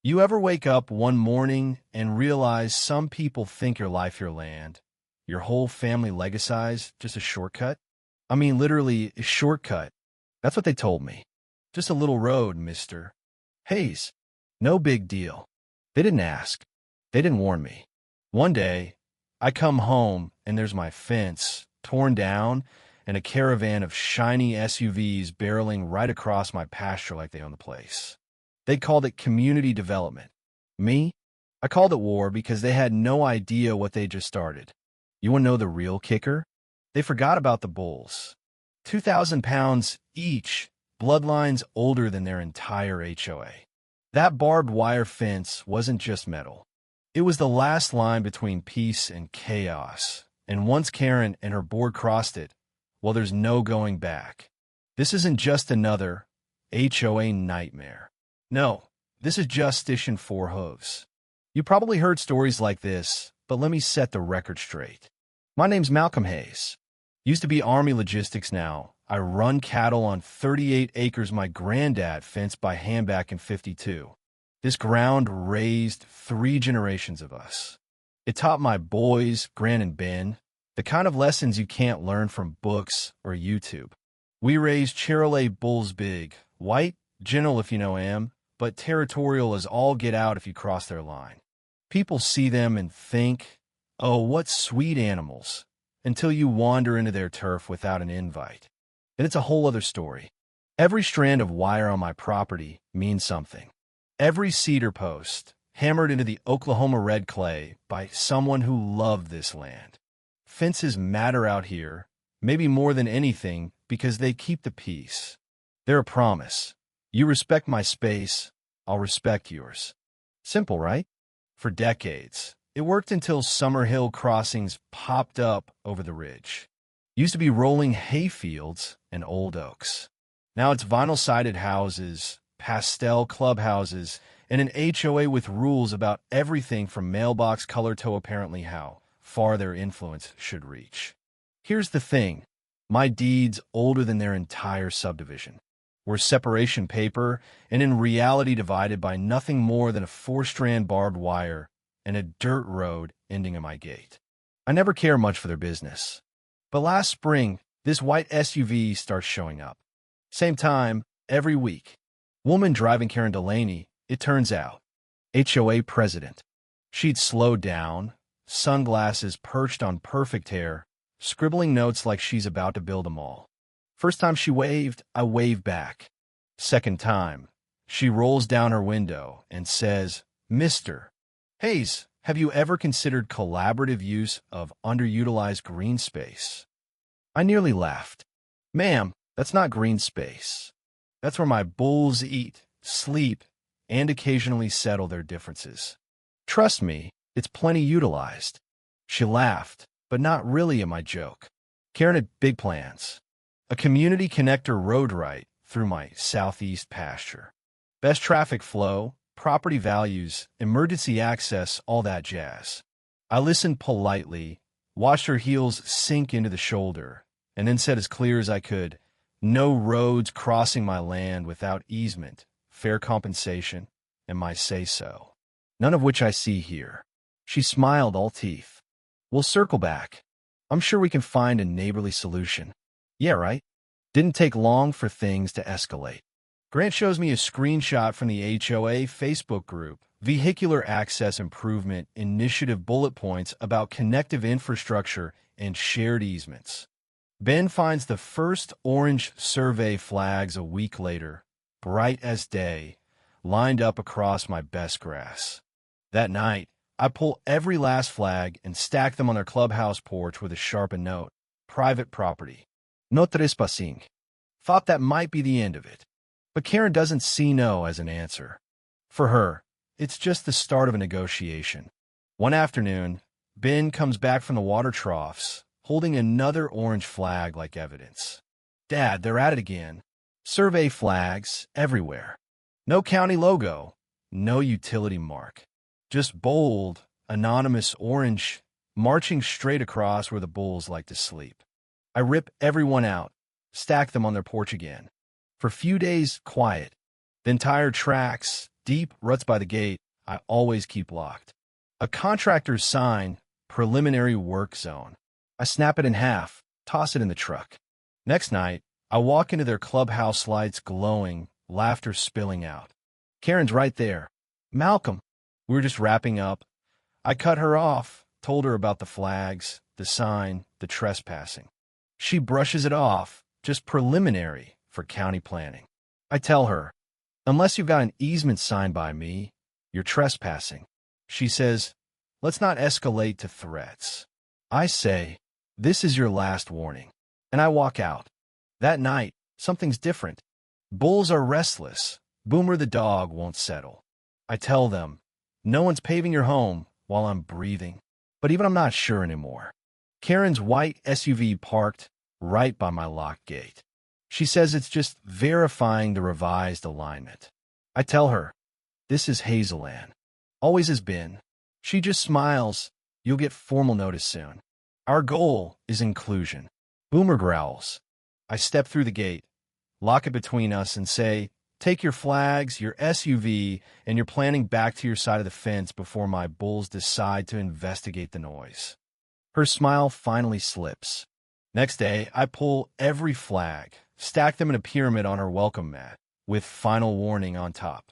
You ever wake up one morning and realize some people think your life, your land, your whole family legacy's just a shortcut? I mean, literally, a shortcut. That's what they told me. Just a little road, Mr. Hayes. No big deal. They didn't ask. They didn't warn me. One day, I come home and there's my fence torn down and a caravan of shiny SUVs barreling right across my pasture like they own the place. They called it community development. Me? I called it war because they had no idea what they just started. You want to know the real kicker? They forgot about the bulls. 2,000 pounds each, bloodlines older than their entire HOA. That barbed wire fence wasn't just metal. It was the last line between peace and chaos. And once Karen and her board crossed it, well, there's no going back. This isn't just another HOA nightmare. No, this is Justician Four Hooves. You probably heard stories like this, but let me set the record straight. My name's Malcolm Hayes. Used to be Army Logistics now. I run cattle on 38 acres my granddad fenced by hand back in '52. This ground raised 3 generations of us. It taught my boys, Gran and Ben, the kind of lessons you can't learn from books or YouTube. We raised Charolais bulls big, white, gentle if you know am, but territorial as all get out if you cross their line. People see them and think, oh, what sweet animals, until you wander into their turf without an invite. And it's a whole other story. Every strand of wire on my property means something. Every cedar post, hammered into the Oklahoma red clay by someone who loved this land. Fences matter out here, maybe more than anything, because they keep the peace. They're a promise. You respect my space, I'll respect yours. Simple, right? For decades, it worked until Summerhill crossings popped up over the ridge. Used to be rolling hay fields and old oaks. Now it's vinyl-sided houses, pastel clubhouses, and an HOA with rules about everything from mailbox color to apparently how far their influence should reach. Here's the thing. My deed's older than their entire subdivision. We're separation paper and in reality divided by nothing more than a 4-strand barbed wire and a dirt road ending in my gate. I never care much for their business. But last spring, this white SUV starts showing up. Same time, every week. Woman driving Karen Delaney, it turns out. HOA president. She'd slowed down, sunglasses perched on perfect hair, scribbling notes like she's about to build a mall. First time she waved, I waved back. Second time, she rolls down her window and says, Mr. Hayes, have you ever considered collaborative use of underutilized green space? I nearly laughed. Ma'am, that's not green space. That's where my bulls eat, sleep, and occasionally settle their differences. Trust me, it's plenty utilized. She laughed, but not really at my joke. Karen had big plans. A community connector road right through my southeast pasture. Best traffic flow, property values, emergency access, all that jazz. I listened politely, watched her heels sink into the shoulder, and then said as clear as I could, no roads crossing my land without easement, fair compensation, and my say-so. None of which I see here. She smiled all teeth. We'll circle back. I'm sure we can find a neighborly solution. Yeah, right? Didn't take long for things to escalate. Grant shows me a screenshot from the HOA Facebook group, Vehicular Access Improvement Initiative bullet points about connective infrastructure and shared easements. Ben finds the first orange survey flags a week later, bright as day, lined up across my best grass. That night, I pull every last flag and stack them on their clubhouse porch with a sharpened note. Private property. No trespassing. Thought that might be the end of it. But Karen doesn't see no as an answer. For her, it's just the start of a negotiation. One afternoon, Ben comes back from the water troughs, holding another orange flag like evidence. Dad, they're at it again. Survey flags everywhere. No county logo, no utility mark. Just bold, anonymous orange, marching straight across where the bulls like to sleep. I rip everyone out, stack them on their porch again. For a few days, quiet. Then tire tracks, Deep ruts by the gate I always keep locked. A contractor's sign, preliminary work zone. I snap it in half, toss it in the truck. Next night, I walk into their clubhouse lights glowing, laughter spilling out. Karen's right there. Malcolm. We were just wrapping up. I cut her off, told her about the flags, the sign, the trespassing. She brushes it off, just preliminary for county planning. I tell her, unless you've got an easement signed by me, you're trespassing. She says, let's not escalate to threats. I say, this is your last warning. And I walk out. That night, something's different. Bulls are restless. Boomer the dog won't settle. I tell them, no one's paving your home while I'm breathing. But even I'm not sure anymore. Karen's white SUV parked right by my locked gate. She says it's just verifying the revised alignment. I tell her, this is Hazeland. Always has been. She just smiles. You'll get formal notice soon. Our goal is inclusion. Boomer growls. I step through the gate, lock it between us, and say, take your flags, your SUV, and your planning back to your side of the fence before my bulls decide to investigate the noise. Her smile finally slips. Next day, I pull every flag, stack them in a pyramid on her welcome mat, with final warning on top.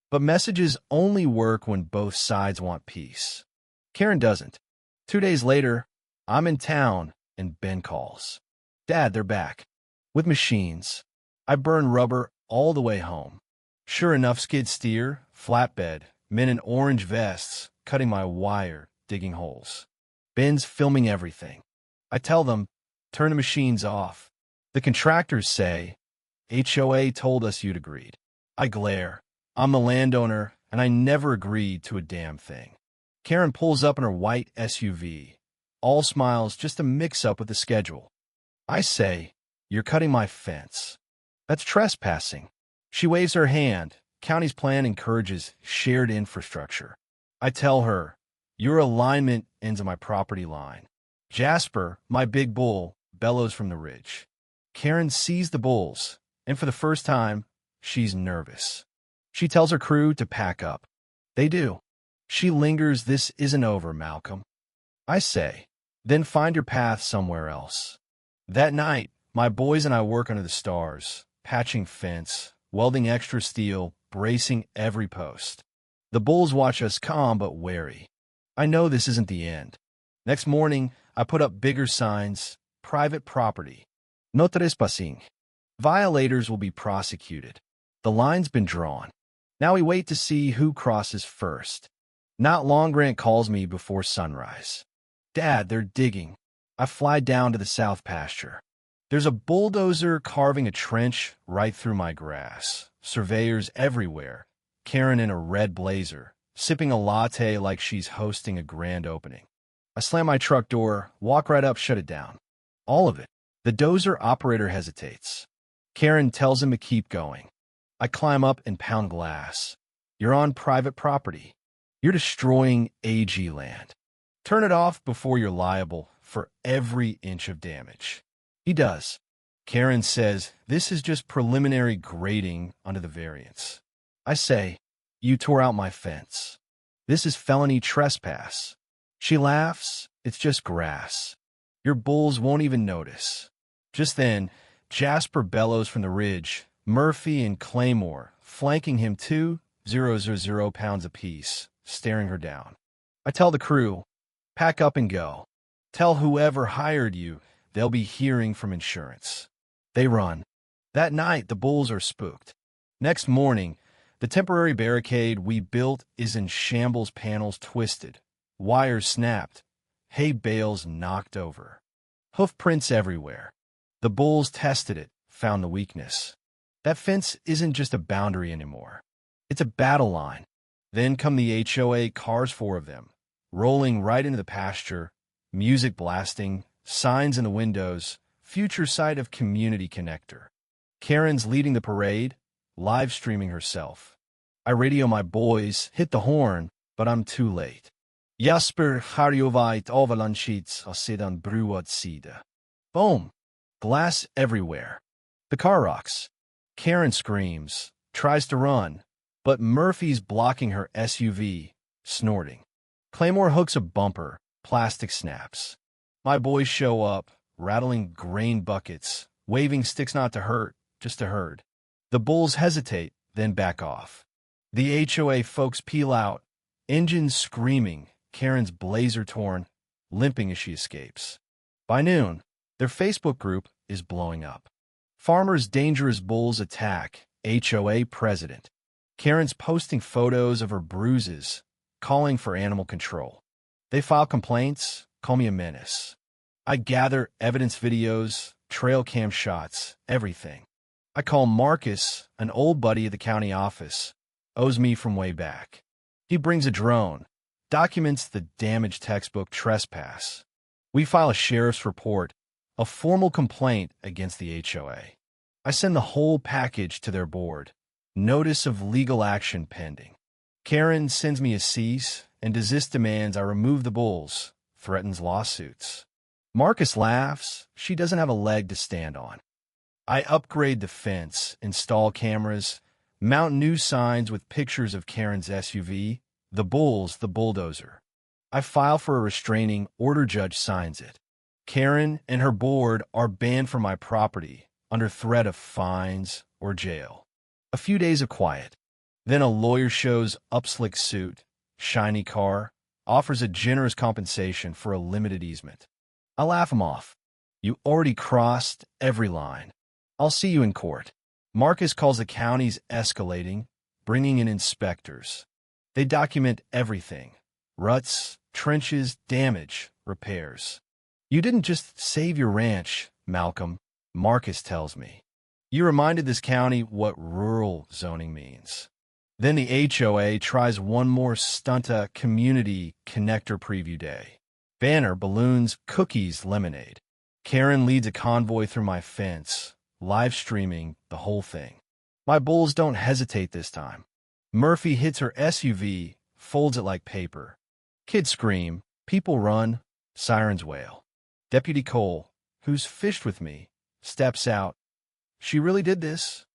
But messages only work when both sides want peace. Karen doesn't. 2 days later, I'm in town, and Ben calls. Dad, they're back. With machines. I burn rubber all the way home. Sure enough, skid steer, flatbed, men in orange vests, cutting my wire, digging holes. Ben's filming everything. I tell them, turn the machines off. The contractors say, HOA told us you'd agreed. I glare. I'm the landowner, and I never agreed to a damn thing. Karen pulls up in her white SUV. All smiles, just a mix-up with the schedule. I say, you're cutting my fence. That's trespassing. She waves her hand. County's plan encourages shared infrastructure. I tell her, your alignment ends on my property line. Jasper, my big bull, bellows from the ridge. Karen sees the bulls, and for the first time, she's nervous. She tells her crew to pack up. They do. She lingers, this isn't over, Malcolm. I say, then find your path somewhere else. That night, my boys and I work under the stars, patching fence, welding extra steel, bracing every post. The bulls watch us calm but wary. I know this isn't the end. Next morning, I put up bigger signs, private property. No trespassing. Violators will be prosecuted. The line's been drawn. Now we wait to see who crosses first. Not long, Grant calls me before sunrise. Dad, they're digging. I fly down to the south pasture. There's a bulldozer carving a trench right through my grass. Surveyors everywhere. Karen in a red blazer, sipping a latte like she's hosting a grand opening. I slam my truck door, walk right up, shut it down. All of it. The dozer operator hesitates. Karen tells him to keep going. I climb up and pound glass. You're on private property. You're destroying AG land. Turn it off before you're liable for every inch of damage. He does. Karen says, this is just preliminary grading under the variance. I say, you tore out my fence. This is felony trespass. She laughs, it's just grass. Your bulls won't even notice. Just then, Jasper bellows from the ridge, Murphy and Claymore, flanking him 2,000 pounds apiece, staring her down. I tell the crew, pack up and go. Tell whoever hired you they'll be hearing from insurance. They run. That night, the bulls are spooked. Next morning, the temporary barricade we built is in shambles, panels twisted, wires snapped, hay bales knocked over. Hoof prints everywhere. The bulls tested it, found the weakness. That fence isn't just a boundary anymore. It's a battle line. Then come the HOA cars, 4 of them, rolling right into the pasture, music blasting, signs in the windows, future site of community connector. Karen's leading the parade, live streaming herself. I radio my boys, hit the horn, but I'm too late. Jasper harjovait avalanchits och sedan bruad sida. Boom! Glass everywhere. The car rocks. Karen screams, tries to run. But Murphy's blocking her SUV, snorting. Claymore hooks a bumper, plastic snaps. My boys show up, rattling grain buckets, waving sticks not to hurt, just to herd. The bulls hesitate, then back off. The HOA folks peel out, engines screaming, Karen's blazer torn, limping as she escapes. By noon, their Facebook group is blowing up. Farmers' dangerous bulls attack, HOA president. Karen's posting photos of her bruises, calling for animal control. They file complaints, call me a menace. I gather evidence videos, trail cam shots, everything. I call Marcus, an old buddy at the county office, owes me from way back. He brings a drone, documents the damaged textbook trespass. We file a sheriff's report, a formal complaint against the HOA. I send the whole package to their board. Notice of legal action pending. Karen sends me a cease and desist demands I remove the bulls, threatens lawsuits. Marcus laughs. She doesn't have a leg to stand on. I upgrade the fence, install cameras, mount new signs with pictures of Karen's SUV, the bulls, the bulldozer. I file for a restraining order, judge signs it. Karen and her board are banned from my property under threat of fines or jail. A few days of quiet. Then a lawyer shows up, slick suit, shiny car, offers a generous compensation for a limited easement. I laugh him off. You already crossed every line. I'll see you in court. Marcus calls the counties escalating, bringing in inspectors. They document everything. Ruts, trenches, damage, repairs. You didn't just save your ranch, Malcolm, Marcus tells me. You reminded this county what rural zoning means. Then the HOA tries one more stunt, a community connector preview day. Banner, balloons, cookies, lemonade. Karen leads a convoy through my fence, live streaming the whole thing. My bulls don't hesitate this time. Murphy hits her SUV, folds it like paper. Kids scream, people run, sirens wail. Deputy Cole, who's fished with me, steps out. She really did this?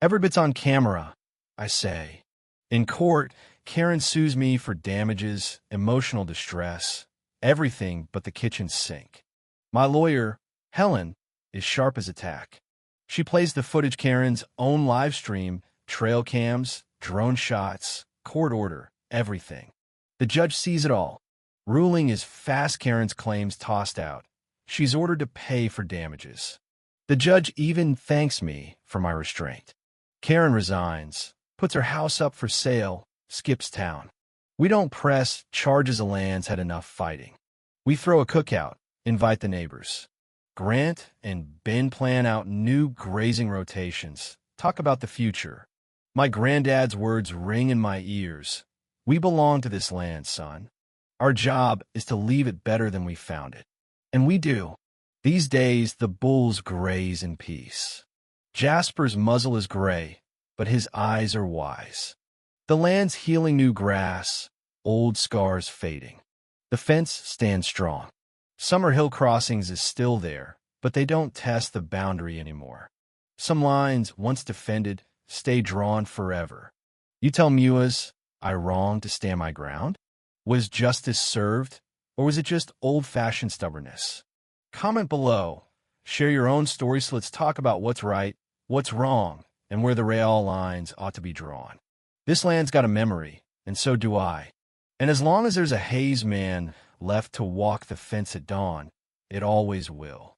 Every bit's on camera, I say. In court, Karen sues me for damages, emotional distress, everything but the kitchen sink. My lawyer, Helen, is sharp as a tack. She plays the footage, Karen's own live stream, trail cams, drone shots, court order, everything. The judge sees it all. Ruling is fast. Karen's claims tossed out. She's ordered to pay for damages. The judge even thanks me for my restraint. Karen resigns, puts her house up for sale, skips town. We don't press charges. The land's had enough fighting. We throw a cookout, invite the neighbors. Grant and Ben plan out new grazing rotations, talk about the future. My granddad's words ring in my ears. We belong to this land, son. Our job is to leave it better than we found it. And we do. These days, the bulls graze in peace. Jasper's muzzle is gray, but his eyes are wise. The land's healing, new grass, old scars fading. The fence stands strong. Summer Hill Crossings is still there, but they don't test the boundary anymore. Some lines, once defended, stay drawn forever. You tell Muas, I wronged to stand my ground? Was justice served, or was it just old-fashioned stubbornness? Comment below. Share your own story, so let's talk about what's right, what's wrong, and where the rail lines ought to be drawn. This land's got a memory, and so do I. And as long as there's a Hayes man left to walk the fence at dawn, it always will.